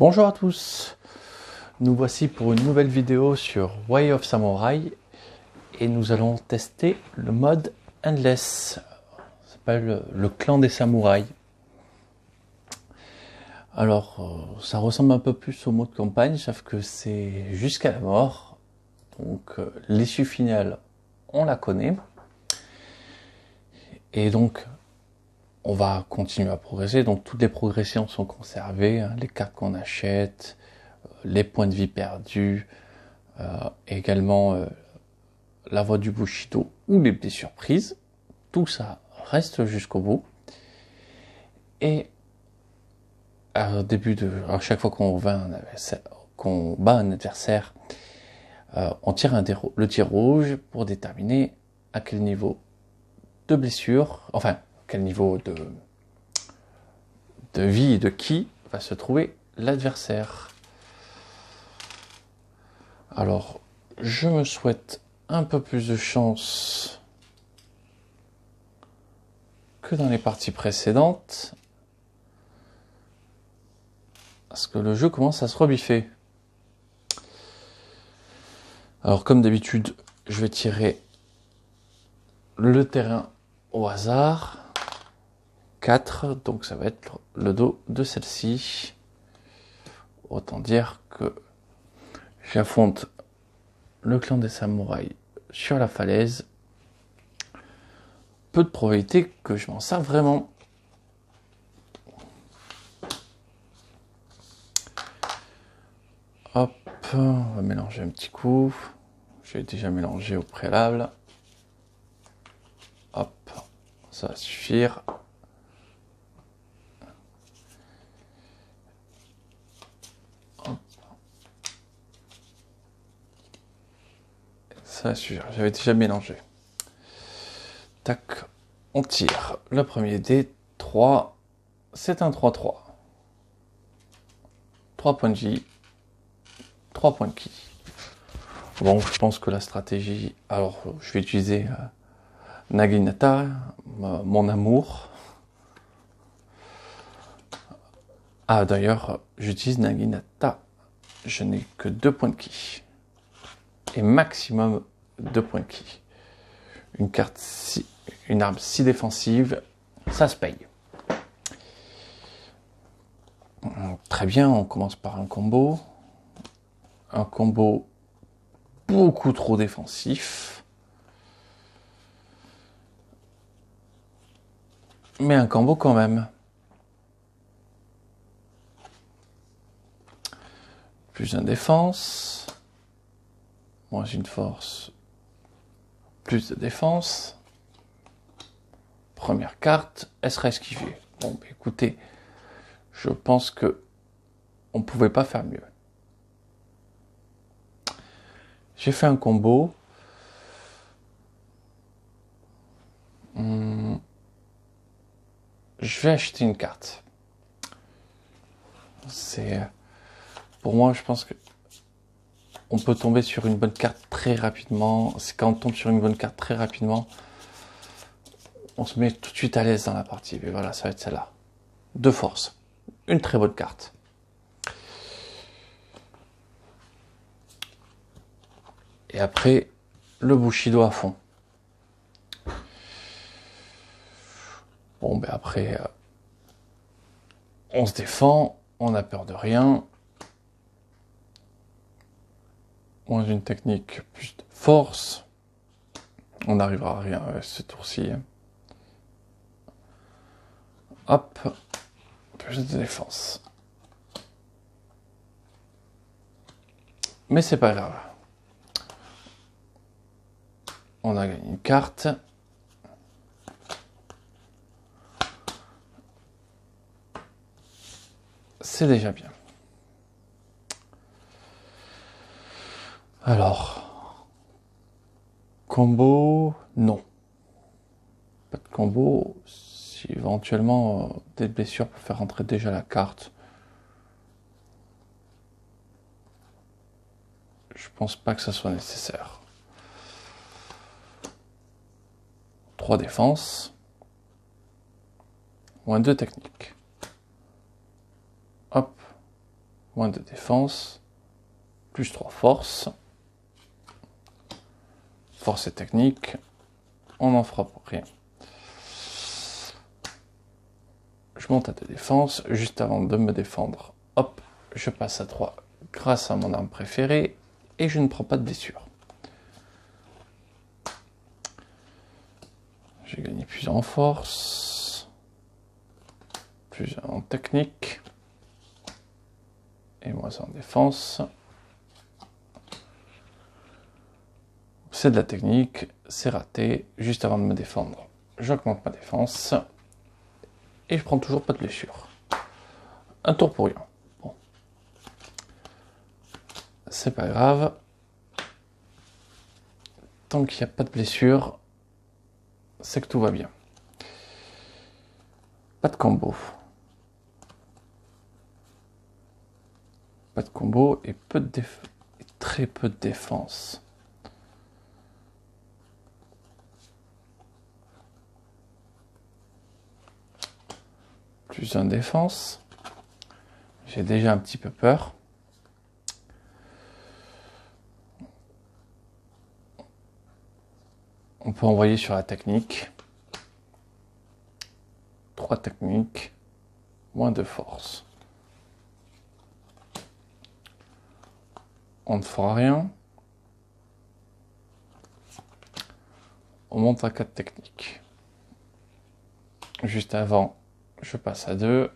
Bonjour à tous, nous voici pour une nouvelle vidéo sur Way of Samurai et nous allons tester le mode Endless, ça s'appelle le clan des samouraïs. Alors ça ressemble un peu plus au mode campagne, sauf que c'est jusqu'à la mort, donc l'issue finale on la connaît et donc on va continuer à progresser, donc toutes les progressions sont conservées, hein, les cartes qu'on achète, les points de vie perdus, également la voie du Bushido ou les blessures prises, tout ça reste jusqu'au bout. Et à chaque fois qu'on bat un adversaire, on tire le tir rouge pour déterminer à quel niveau de blessure, enfin quel niveau de vie et de ki va se trouver l'adversaire. Alors, je me souhaite un peu plus de chance que dans les parties précédentes, parce que le jeu commence à se rebiffer. Alors comme d'habitude, je vais tirer le terrain au hasard. 4, donc ça va être le dos de celle-ci. Autant dire que j'affronte le clan des samouraïs sur la falaise. Peu de probabilité que je m'en serve vraiment. Hop, on va mélanger un petit coup. J'ai déjà mélangé au préalable. Hop, ça va suffire. Hop. Ça va suffire, j'avais déjà mélangé. Tac, on tire. Le premier dé, 3. C'est un 3-3. 3 points de vie. 3 points de ki. Bon, je pense que la stratégie... Alors, je vais utiliser Naginata, mon amour. Ah, d'ailleurs, j'utilise Naginata. Je n'ai que 2 points de ki. Et maximum 2 points de ki. Une arme si défensive, ça se paye. Très bien, on commence par un combo. Un combo beaucoup trop défensif. Mais un combo quand même. Plus un défense. Moins une force. Plus de défense. Première carte, elle sera esquivée. Bon, bah, écoutez, je pense que on pouvait pas faire mieux. J'ai fait un combo. Je vais acheter une carte. Pour moi, je pense que on peut tomber sur une bonne carte très rapidement. C'est quand on tombe sur une bonne carte très rapidement, on se met tout de suite à l'aise dans la partie. Et voilà, ça va être celle-là. De force. Une très bonne carte. Et après, le Bushido à fond. Bon, ben après, on se défend, on n'a peur de rien. Moins une technique, plus de force. On n'arrivera à rien ce tour-ci. Hop, plus de défense. Mais c'est pas grave. On a gagné une carte. C'est déjà bien. Alors, combo, non. Pas de combo. Si éventuellement des blessures peuvent faire rentrer déjà la carte. Je pense pas que ça soit nécessaire. 3 défenses. Moins 2 techniques. Hop. moins de défense, plus 3 force. Force et technique, on n'en fera pour rien. Je monte à 2 défense, juste avant de me défendre. Hop, je passe à 3 grâce à mon arme préférée et je ne prends pas de blessure. J'ai gagné plus en force, plus en technique et moins en défense. C'est de la technique, c'est raté, juste avant de me défendre. J'augmente ma défense et je prends toujours pas de blessure. Un tour pour rien. Bon. C'est pas grave. Tant qu'il n'y a pas de blessure, c'est que tout va bien. Pas de combo. Pas de combo et très peu de défense. Plus un défense. J'ai déjà un petit peu peur. On peut envoyer sur la technique. 3 techniques, moins de force. On ne fera rien. On monte à 4 techniques. Juste avant, je passe à 2.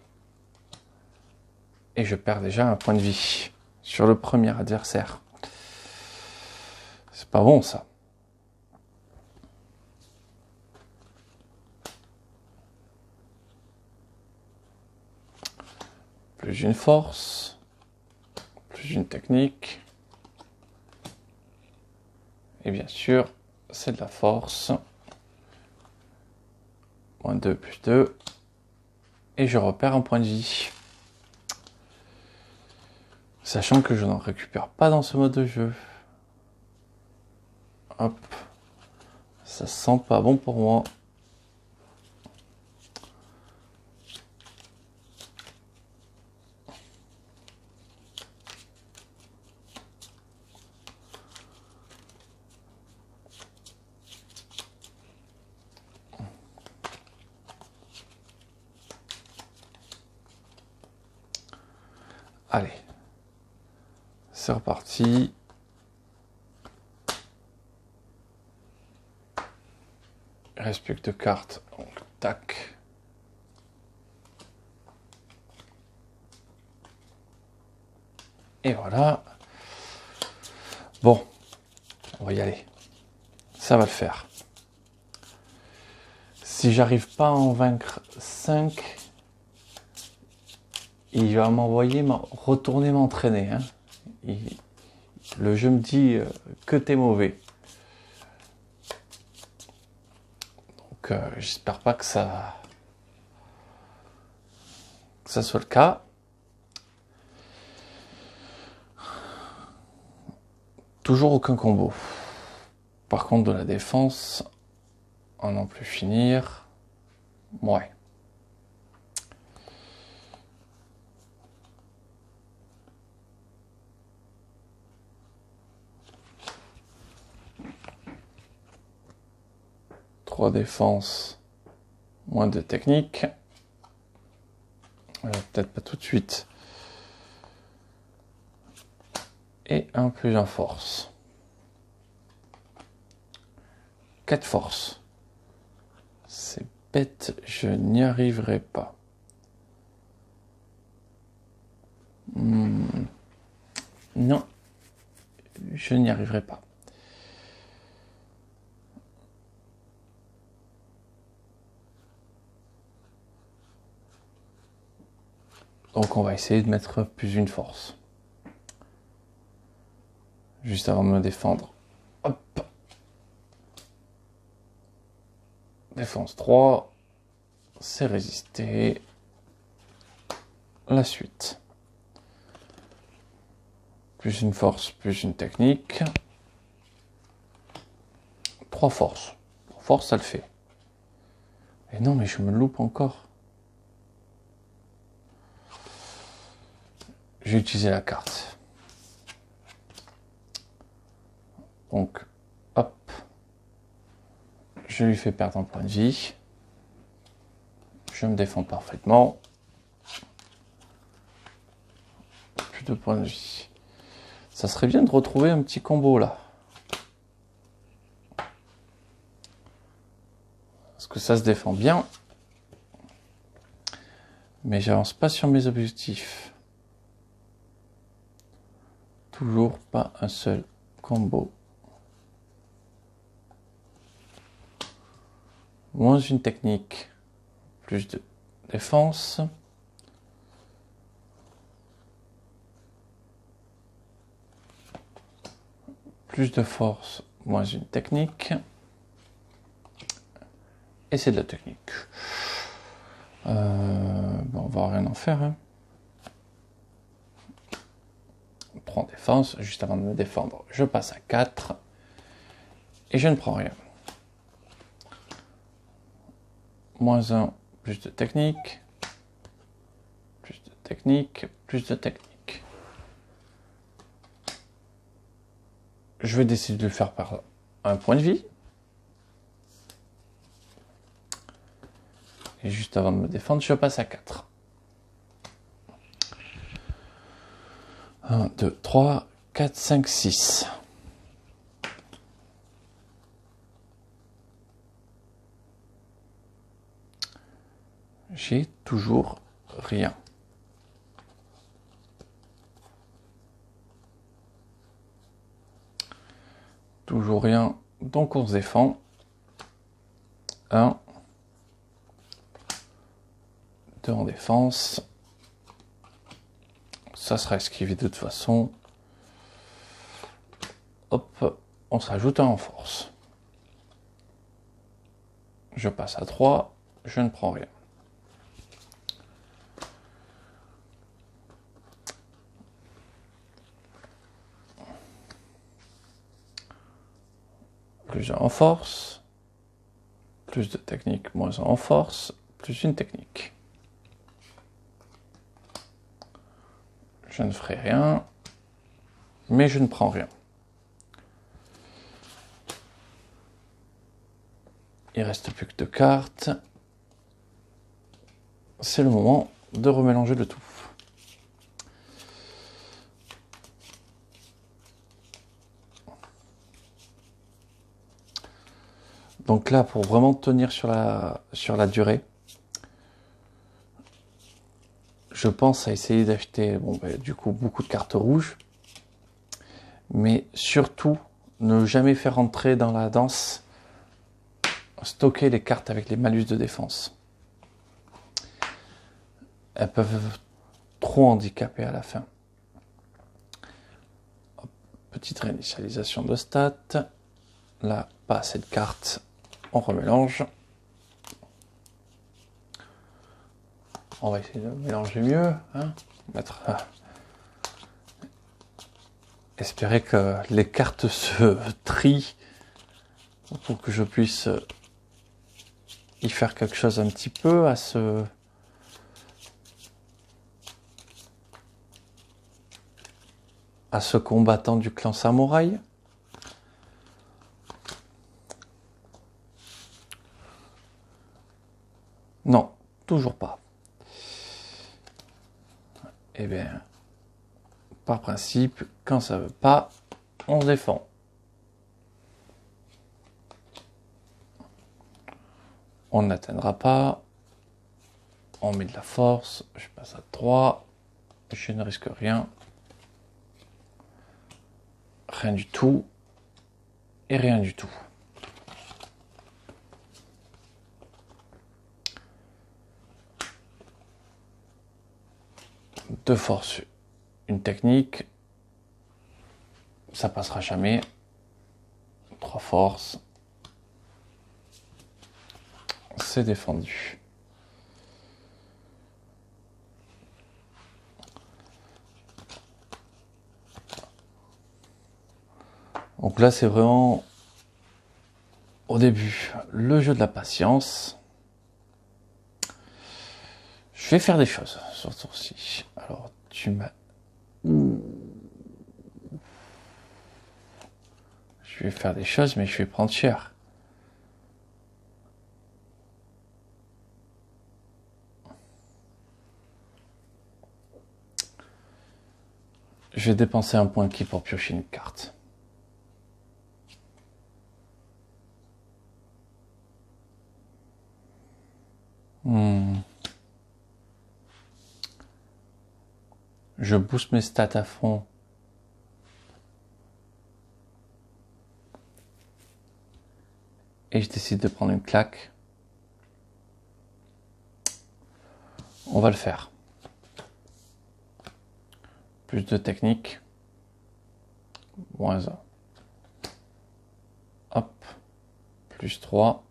Et je perds déjà un point de vie sur le premier adversaire. C'est pas bon ça. Plus une force, plus une technique. Et bien sûr, c'est de la force. Moins 2 plus 2. Et je repère un point de vie. Sachant que je n'en récupère pas dans ce mode de jeu. Hop. Ça sent pas bon pour moi. Allez. C'est reparti. Il reste plus que 2 cartes. Donc, tac. Et voilà. Bon. On va y aller. Ça va le faire. Si j'arrive pas à en vaincre 5, il va m'envoyer retourner m'entraîner. Hein. Le jeu me dit que t'es mauvais. Donc j'espère pas que ça soit le cas. Toujours aucun combo. Par contre, de la défense, en n'en plus finir. Ouais. Trois défenses, moins de technique. Peut-être pas tout de suite. Et un plus un force. 4 forces. C'est bête, je n'y arriverai pas. Non, je n'y arriverai pas. Donc on va essayer de mettre plus une force. Juste avant de me défendre. Hop. Défense 3. C'est résister. La suite. Plus une force, plus une technique. 3 forces. Force, ça le fait. Et non, mais je me loupe encore. j'ai utilisé la carte. Donc, hop, je lui fais perdre un point de vie. Je me défends parfaitement. Plus de points de vie. Ça serait bien de retrouver un petit combo là. Parce que ça se défend bien. Mais j'avance pas sur mes objectifs. Toujours pas un seul combo. Moins une technique. Plus de défense. Plus de force, moins une technique. Et c'est de la technique. Bon, on va rien en faire. Hein. On prend défense. Juste avant de me défendre, je passe à 4. Et je ne prends rien. Moins 1, plus de technique. Plus de technique, plus de technique. Je vais décider de le faire par un point de vie. Et juste avant de me défendre, je passe à 4. 1, 2, 3, 4, 5, 6. J'ai toujours rien. Toujours rien, donc on se défend. 1, 2 en défense. Ça sera esquivé de toute façon. Hop, on se rajoute un en force. Je passe à 3, je ne prends rien. Plus un en force. Plus de technique, moins un en force. Plus une technique. Je ne ferai rien. Mais je ne prends rien. Il reste plus que 2 cartes. C'est le moment de remélanger le tout. Donc là, pour vraiment tenir sur la durée, je pense à essayer d'acheter du coup beaucoup de cartes rouges, mais surtout ne jamais faire entrer dans la danse, stocker les cartes avec les malus de défense. Elles peuvent trop handicaper à la fin. Hop, petite réinitialisation de stats. Là, pas assez de cartes. On remélange. On va essayer de mélanger mieux. Hein. Espérer que les cartes se trient pour que je puisse y faire quelque chose un petit peu à ce combattant du clan samouraï. Non, toujours pas. Eh bien, par principe, quand ça veut pas, on se défend. On n'atteindra pas. On met de la force. Je passe à 3. Je ne risque rien. Rien du tout. Et rien du tout. Deux forces, une technique, ça passera jamais. 3 forces, c'est défendu. Donc là, c'est vraiment au début le jeu de la patience. Je vais faire des choses sur ce tour-ci. Alors, tu m'as Je vais faire des choses, mais je vais prendre cher. Je vais dépenser un point de ki pour piocher une carte. Je booste mes stats à fond. Et je décide de prendre une claque. On va le faire. Plus de technique. Moins 1. Hop. Plus 3.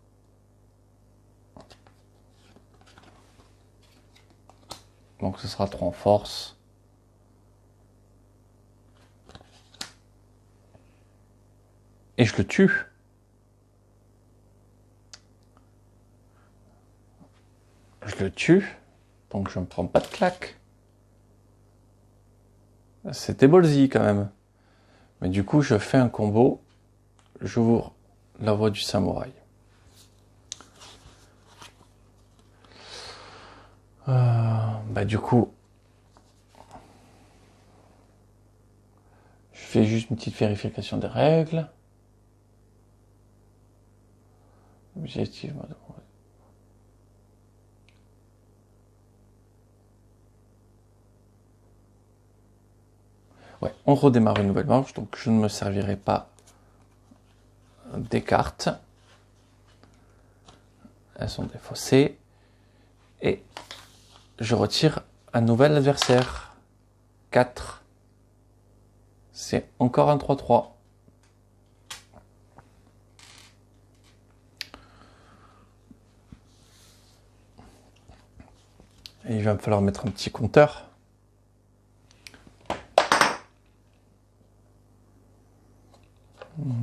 Donc ce sera 3 en force. Et je le tue. Je le tue. Donc je ne prends pas de claque. C'était ballsy quand même. Mais du coup, je fais un combo. J'ouvre la voie du samouraï. Du coup, je fais juste une petite vérification des règles. Objectif. Ouais, on redémarre une nouvelle manche, donc je ne me servirai pas des cartes. Elles sont défaussées. Et je retire un nouvel adversaire. 4. C'est encore un 3-3. Et il va me falloir mettre un petit compteur. On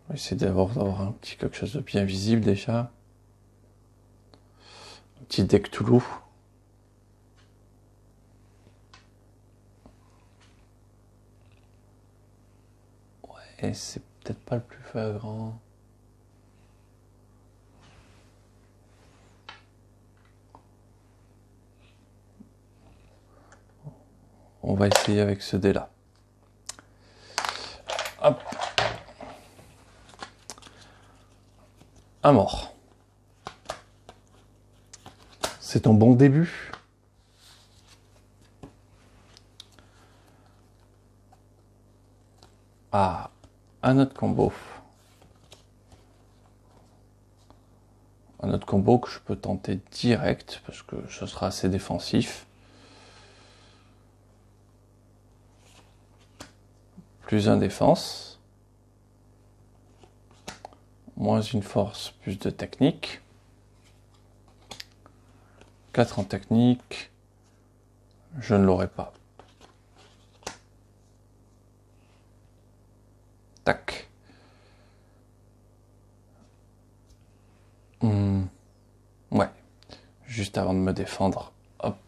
va essayer d'avoir un petit quelque chose de bien visible déjà. Un petit deck Toulouse. Ouais, c'est peut-être pas le plus flagrant. On va essayer avec ce dé-là. Hop. Un mort. C'est un bon début. Ah, un autre combo. Un autre combo que je peux tenter direct parce que ce sera assez défensif. Plus un défense. Moins une force, plus de technique. 4 en technique. Je ne l'aurai pas. Tac. Ouais. Juste avant de me défendre. Hop.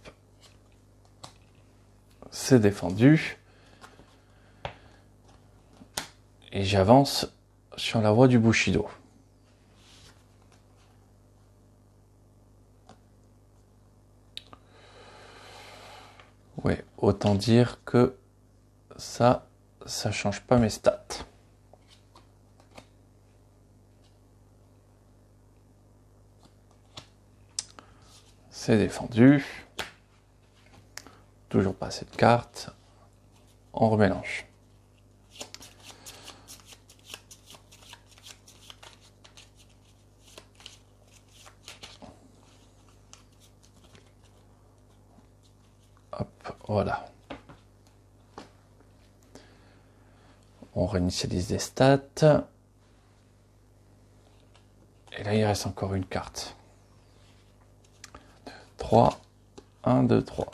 C'est défendu. Et j'avance sur la voie du Bushido. Ouais, autant dire que ça change pas mes stats. C'est défendu. Toujours pas assez de cartes. On remélange. Hop, voilà. On réinitialise des stats. Et là, il reste encore une carte. 3, 1, 2, 3.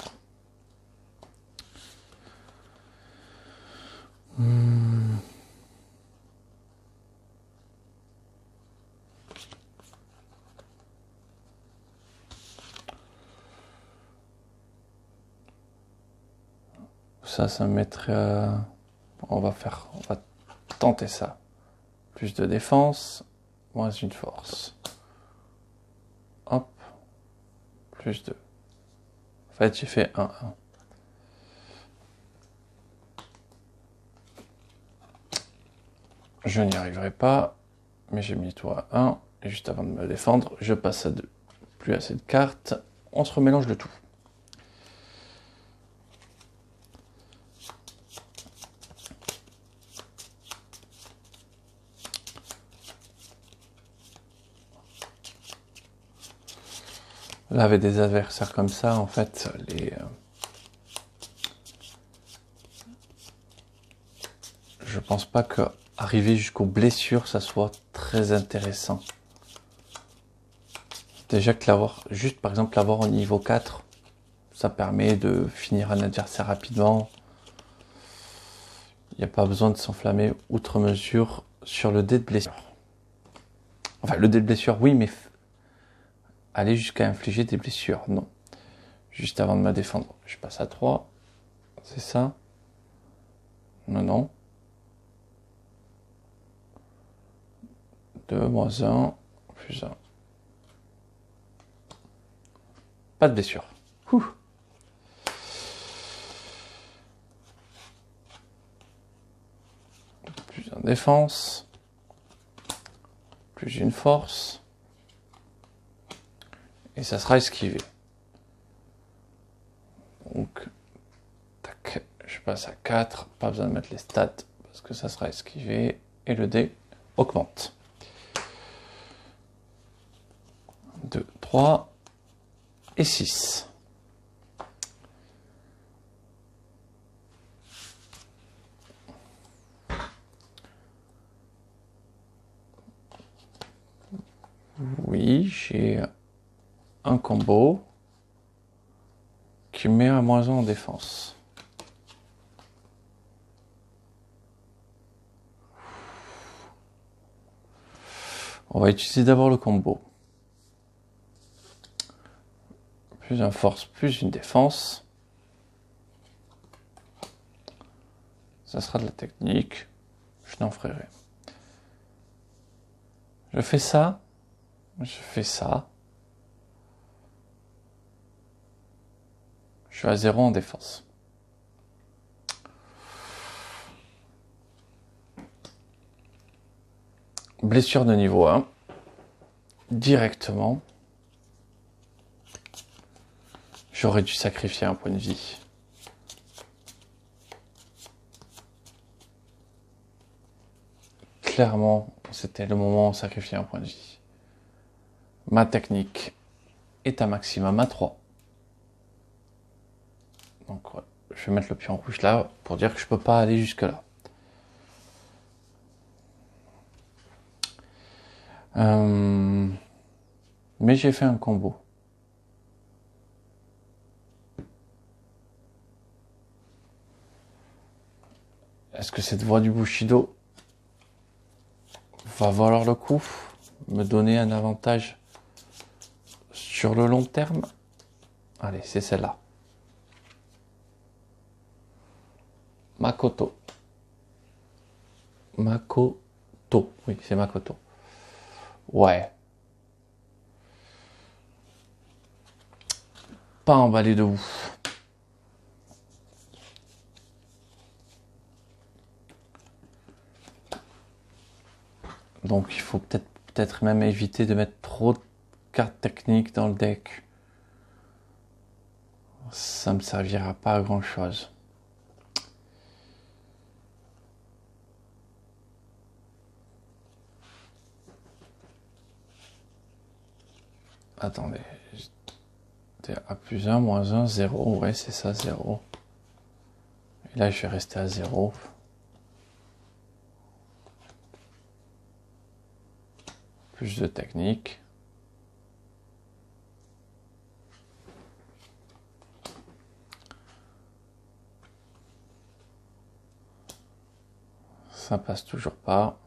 Ça me mettrait on va tenter ça. Plus de défense, moins une force. Hop. Plus 2. En fait, j'ai fait 1-1. Je n'y arriverai pas, mais j'ai mis toi à 1. Et juste avant de me défendre, je passe à 2. Plus assez de cartes. On se remélange le tout. Là, avec des adversaires comme ça, en fait, je pense pas que arriver jusqu'aux blessures, ça soit très intéressant. Déjà que l'avoir, juste par exemple l'avoir au niveau 4, ça permet de finir un adversaire rapidement. Il n'y a pas besoin de s'enflammer outre mesure sur le dé de blessure. Enfin, le dé de blessure, oui, mais aller jusqu'à infliger des blessures, non. Juste avant de me défendre, je passe à 3. C'est ça? Non, non. 2, moins 1, plus 1. Pas de blessure. Ouh. Plus 1 défense. Plus une force. Et ça sera esquivé. Donc, tac, je passe à 4. Pas besoin de mettre les stats parce que ça sera esquivé. Et le dé augmente. 2, 3 et 6. Oui, j'ai un combo qui met à -1 en défense. On va utiliser d'abord le combo. Plus un force, plus une défense. Ça sera de la technique. Je n'en ferai rien. Je fais ça. Je fais ça. Je suis à 0 en défense. Blessure de niveau 1. Directement. J'aurais dû sacrifier un point de vie. Clairement, c'était le moment où sacrifier un point de vie. Ma technique est à maximum à 3. Donc ouais, je vais mettre le pion rouge là pour dire que je peux pas aller jusque là. Mais j'ai fait un combo. Est-ce que cette voie du Bushido va valoir le coup, me donner un avantage sur le long terme? Allez, c'est celle-là. Makoto. Makoto. Oui, c'est Makoto. Ouais. Pas emballé de ouf. Donc il faut peut-être même éviter de mettre trop de cartes techniques dans le deck. Ça me servira pas à grand chose. Attendez. J'étais à +1, -1, 0. Ouais, c'est ça, 0. Et là, je vais rester à 0. Plus de technique. Ça passe toujours pas.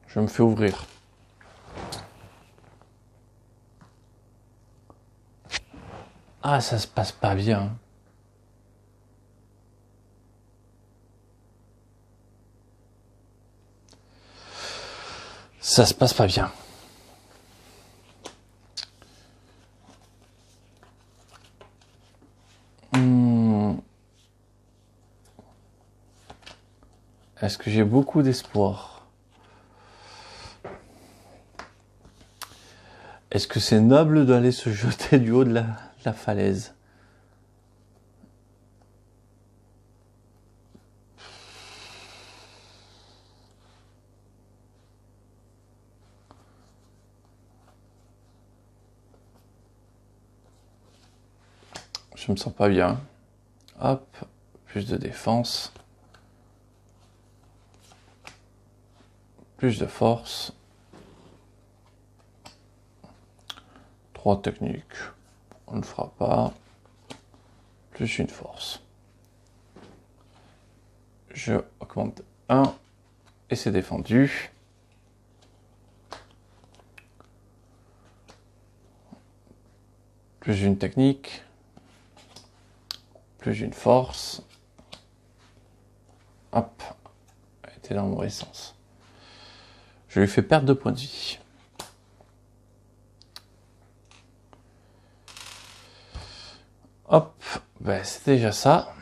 Je me fais ouvrir. Ah, ça se passe pas bien. Ça se passe pas bien. Est-ce que j'ai beaucoup d'espoir? Est-ce que c'est noble d'aller se jeter du haut de la falaise? Je me sens pas bien. Hop, plus de défense. Plus de force. 3 techniques. On ne fera pas. Plus une force. Je augmente 1 et c'est défendu. Plus une technique. Plus une force. Hop, elle était dans le mauvais sens. Je lui fais perdre 2 points de vie. Hop, ben c'est déjà ça.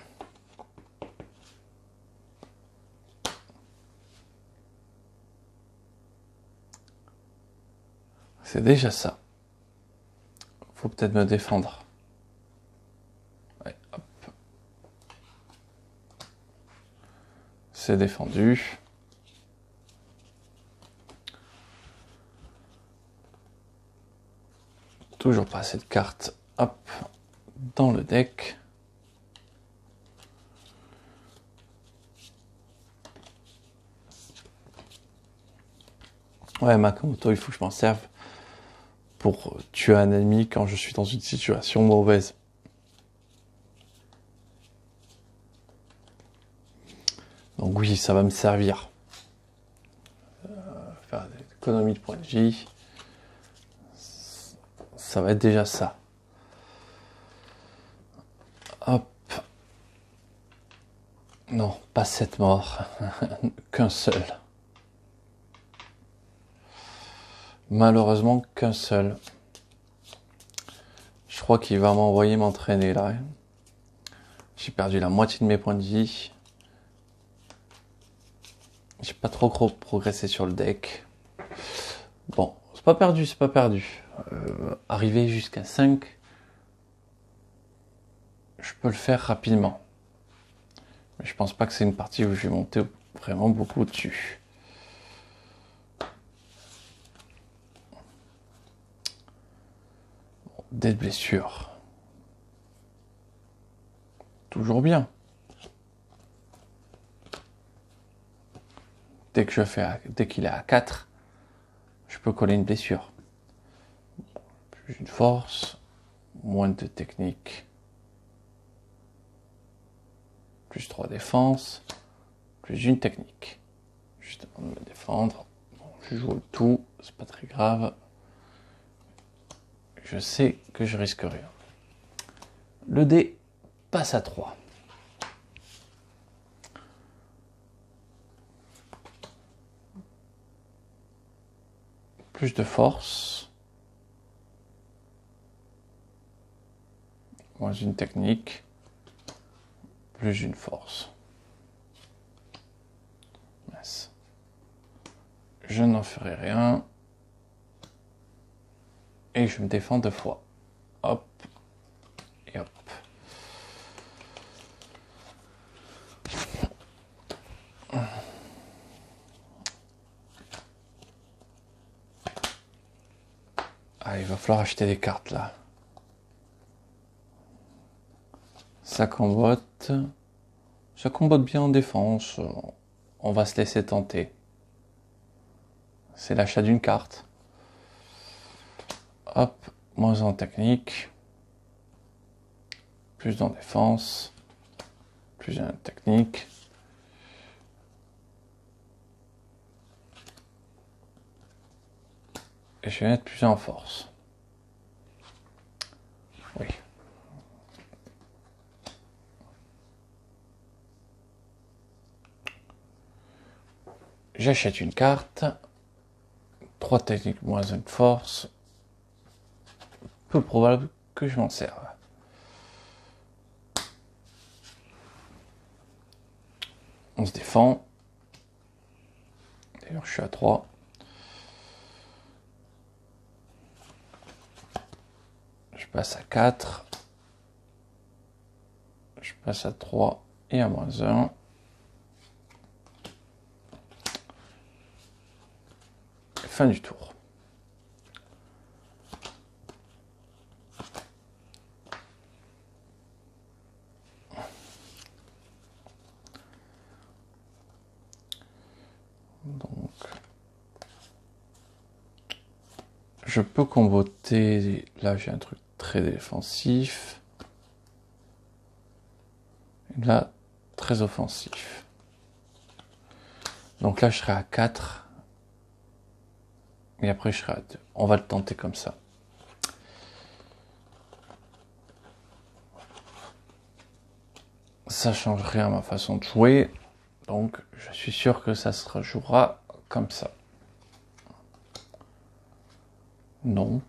C'est déjà ça. Faut peut-être me défendre. Ouais, hop. C'est défendu. Toujours pas assez de cartes. Hop, dans le deck. Ouais, Makamoto, il faut que je m'en serve pour tuer un ennemi quand je suis dans une situation mauvaise. Donc oui, ça va me servir. Faire des économies de points de vie. Ça va être déjà ça. Hop. Non, pas 7 morts. Qu'un seul. Malheureusement, qu'un seul. Je crois qu'il va m'envoyer m'entraîner là. J'ai perdu la moitié de mes points de vie. J'ai pas trop progressé sur le deck. Bon, c'est pas perdu, c'est pas perdu. Arriver jusqu'à 5, je peux le faire rapidement. Mais je pense pas que c'est une partie où je vais monter vraiment beaucoup dessus. Bon, des blessures. Toujours bien. Dès qu'il est à 4, je peux coller une blessure. Plus une force, moins de technique. Plus 3 défense, plus une technique. Juste avant de me défendre. Bon, je joue le tout, c'est pas très grave. Je sais que je risque rien. Le dé passe à 3. Plus de force. Moins une technique. Plus une force. Mince. Je n'en ferai rien. Et je me défends 2 fois. Hop. Et hop. Ah, il va falloir acheter des cartes là. Ça combotte. Ça combotte bien en défense. On va se laisser tenter. C'est l'achat d'une carte. Hop, moins en technique. Plus en défense. Plus en technique. Et je vais mettre plus en force. Oui, j'achète une carte, 3 techniques moins une force, peu probable que je m'en serve. On se défend. D'ailleurs, je suis à 3. Je passe à 4. Je passe à 3 et à moins 1. Fin du tour. Donc, je peux comboter. Là, j'ai un truc très défensif. Et là, très offensif. Donc là, je serai à 4. Et après, je serai à 2. On va le tenter comme ça. Ça change rien à ma façon de jouer. Donc, je suis sûr que ça se jouera comme ça. Non.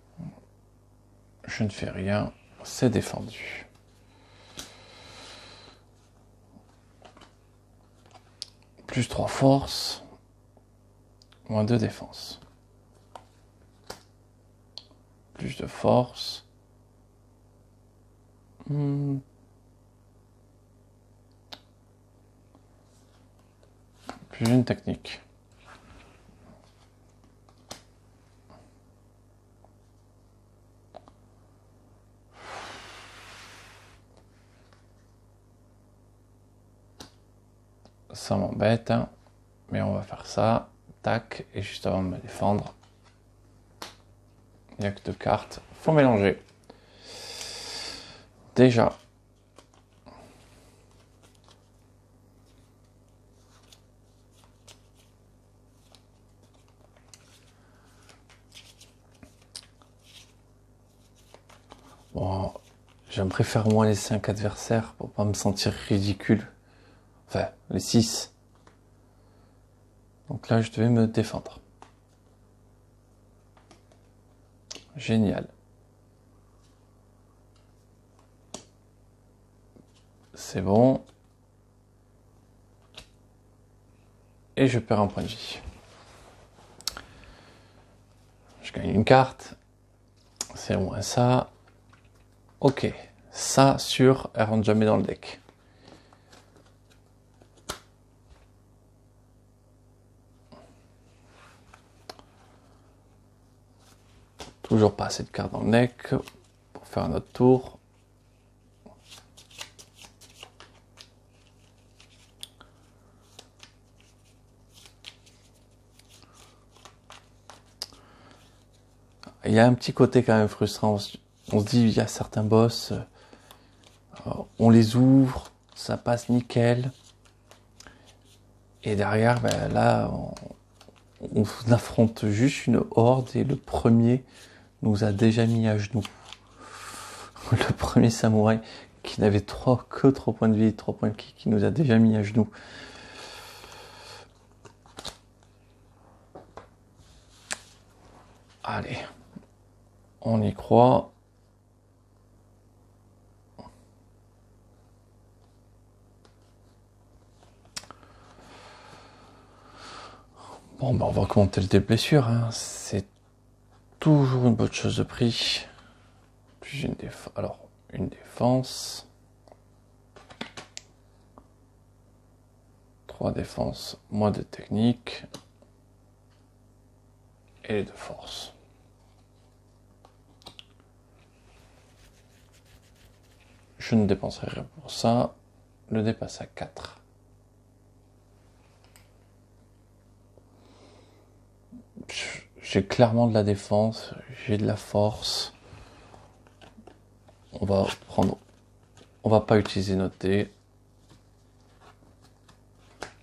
Je ne fais rien. C'est défendu. Plus 3 force. Moins 2 défense. Plus de force. Plus une technique. Ça m'embête, hein, mais on va faire ça. Tac, et juste avant de me défendre, il n'y a que 2 cartes. Faut mélanger. Déjà. Bon, j'aimerais faire moins les 5 adversaires pour pas me sentir ridicule. Enfin, les 6. Donc là, je devais me défendre. Génial. C'est bon. Et je perds un point de vie. Je gagne une carte. C'est au moins ça. Ok. Ça, sûr, elle rentre jamais dans le deck. Toujours pas assez de cartes dans le deck pour faire un autre tour. Il y a un petit côté quand même frustrant. On se dit, il y a certains boss, on les ouvre, ça passe nickel. Et derrière, ben là, on affronte juste une horde et le premier nous a déjà mis à genoux. Le premier samouraï qui n'avait que 3 points de vie, 3 points de ki, qui nous a déjà mis à genoux. Allez, on y croit. Bon, ben on va commenter le des blessures. Hein. C'est toujours une bonne chose de prix. Puis une défense. Alors, une défense. 3 défenses, moins de technique. Et de force. Je ne dépenserai rien pour ça. Le dé passe à 4. J'ai clairement de la défense, j'ai de la force. On va pas utiliser notre dé.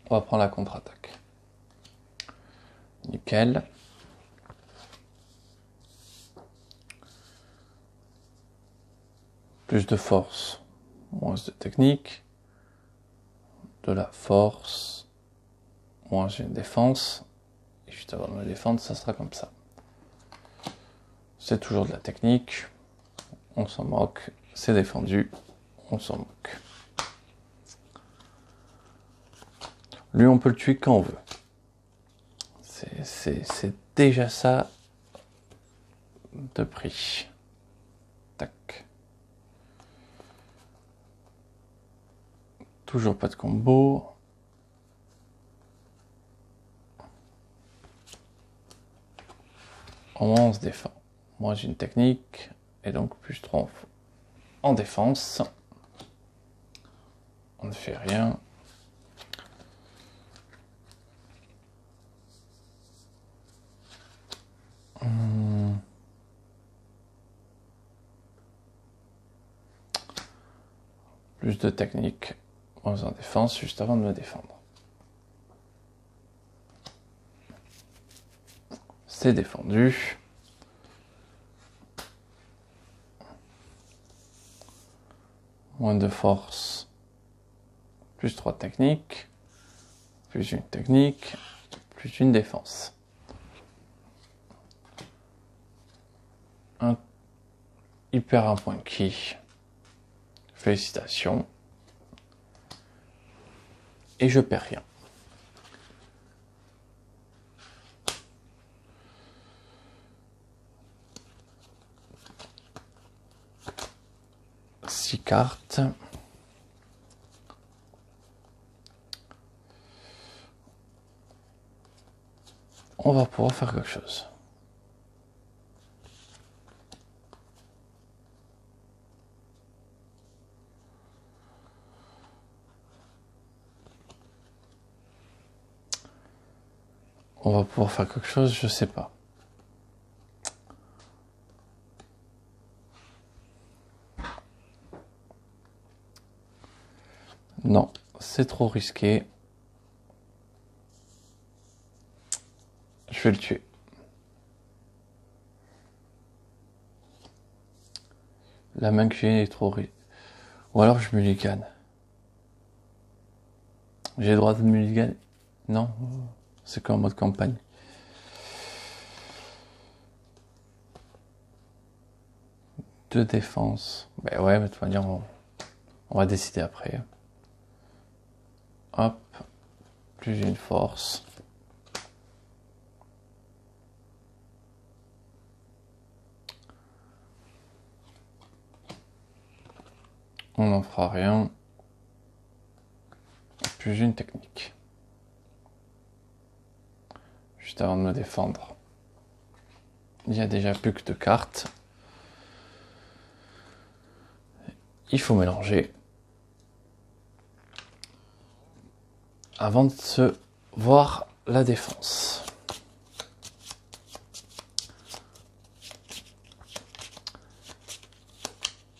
On va prendre la contre-attaque. Nickel. Plus de force, moins de technique. De la force, moi j'ai une défense, et juste avant de me défendre, ça sera comme ça. C'est toujours de la technique, on s'en moque, c'est défendu, on s'en moque. Lui, on peut le tuer quand on veut. C'est déjà ça de prix. Tac. Toujours pas de combo. Au moins, on se défend. Moi, j'ai une technique, et donc plus 3 en défense. On ne fait rien. Plus de technique en faisant défense juste avant de me défendre. C'est défendu. Moins de force. Plus 3 techniques. Plus une technique. Plus une défense. Il perd un point de ki. Félicitations. Et je perds rien. Six cartes. On va pouvoir faire quelque chose. On va pouvoir faire quelque chose, je sais pas. Non, c'est trop risqué. Je vais le tuer. La main que j'ai est trop risquée. Ou alors je mulligane. J'ai le droit de mulliganer? Non, c'est qu'en mode campagne. De défense. Ben ouais, mais de toute manière, on va décider après. Hop. Plus j'ai une force. On n'en fera rien. Plus j'ai une technique. Juste avant de me défendre. Il y a déjà plus que 2 cartes. Il faut mélanger. Avant de se voir la défense.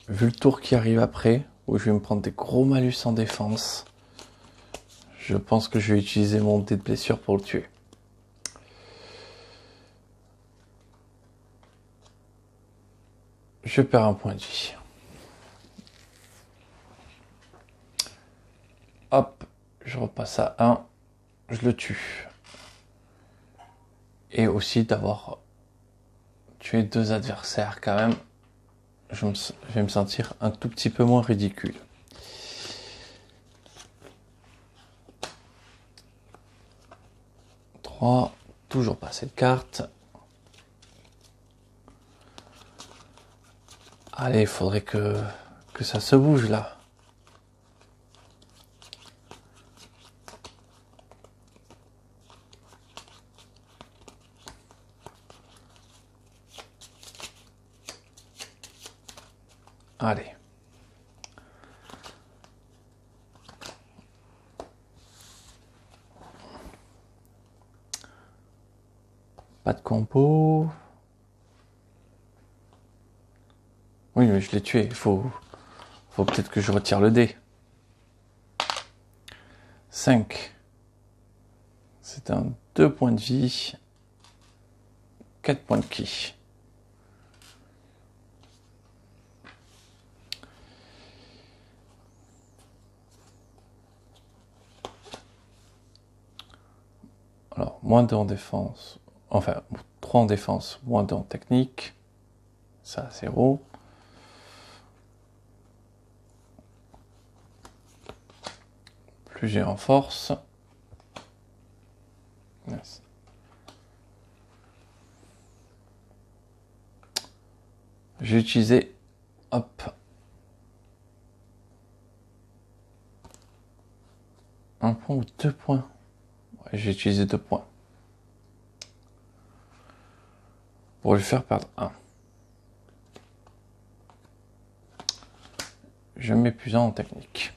Vu le tour qui arrive après, où je vais me prendre des gros malus en défense, je pense que je vais utiliser mon dé de blessure pour le tuer. Je perds un point de vie. Hop, je repasse à 1, je le tue. Et aussi d'avoir tué 2 adversaires quand même, je vais me sentir un tout petit peu moins ridicule. Toujours pas cette carte. Allez, il faudrait que ça se bouge là. Allez. Pas de compo. Oui, mais je l'ai tué. Il faut peut-être que je retire le dé. 5. C'est un 2 points de vie. 4 points de ki. moins 2 en défense, enfin 3 en défense, moins 2 en technique, ça 0. Plus j'ai en force. Yes. J'ai utilisé, hop, un point ou 2 points. Ouais, j'ai utilisé 2 points. Pour lui faire perdre 1. Je mets plus 1 en technique.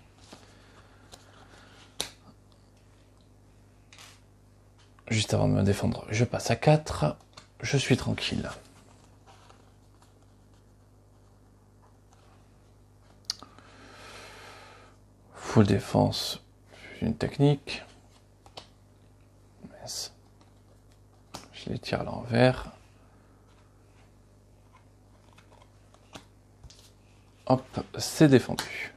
Juste avant de me défendre, je passe à 4. Je suis tranquille. Full défense, une technique. Yes. Je les tire à l'envers. Hop, c'est défendu.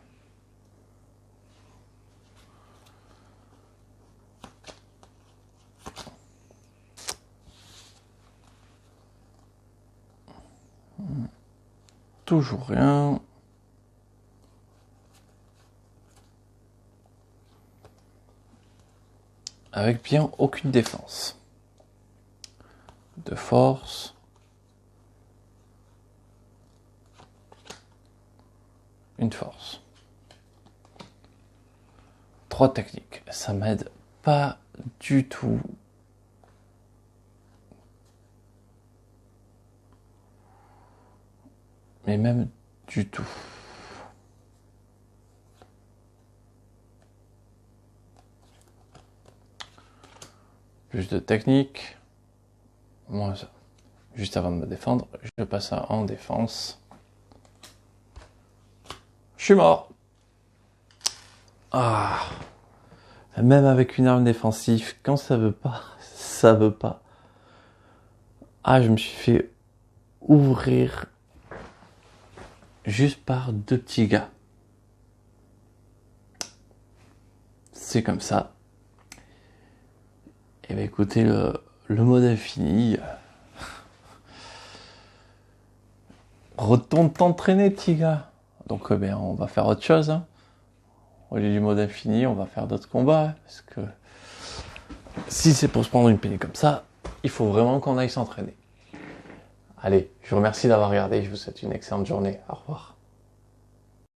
Toujours rien. Avec bien aucune défense. De force. Une force. 3 techniques. Ça m'aide pas du tout. Mais même du tout. Plus de technique. Moins ça. Juste avant de me défendre, je passe en défense. Je suis mort. Ah. Même avec une arme défensive, quand ça veut pas, ça veut pas. Ah, je me suis fait ouvrir juste par 2 petits gars. C'est comme ça. Et bien écoutez, le mode infini. Retourne t'entraîner, petit gars. Donc on va faire autre chose. Hein. Au lieu du mode infini, on va faire d'autres combats. Hein, parce que si c'est pour se prendre une peinée comme ça, il faut vraiment qu'on aille s'entraîner. Allez, je vous remercie d'avoir regardé. Je vous souhaite une excellente journée. Au revoir.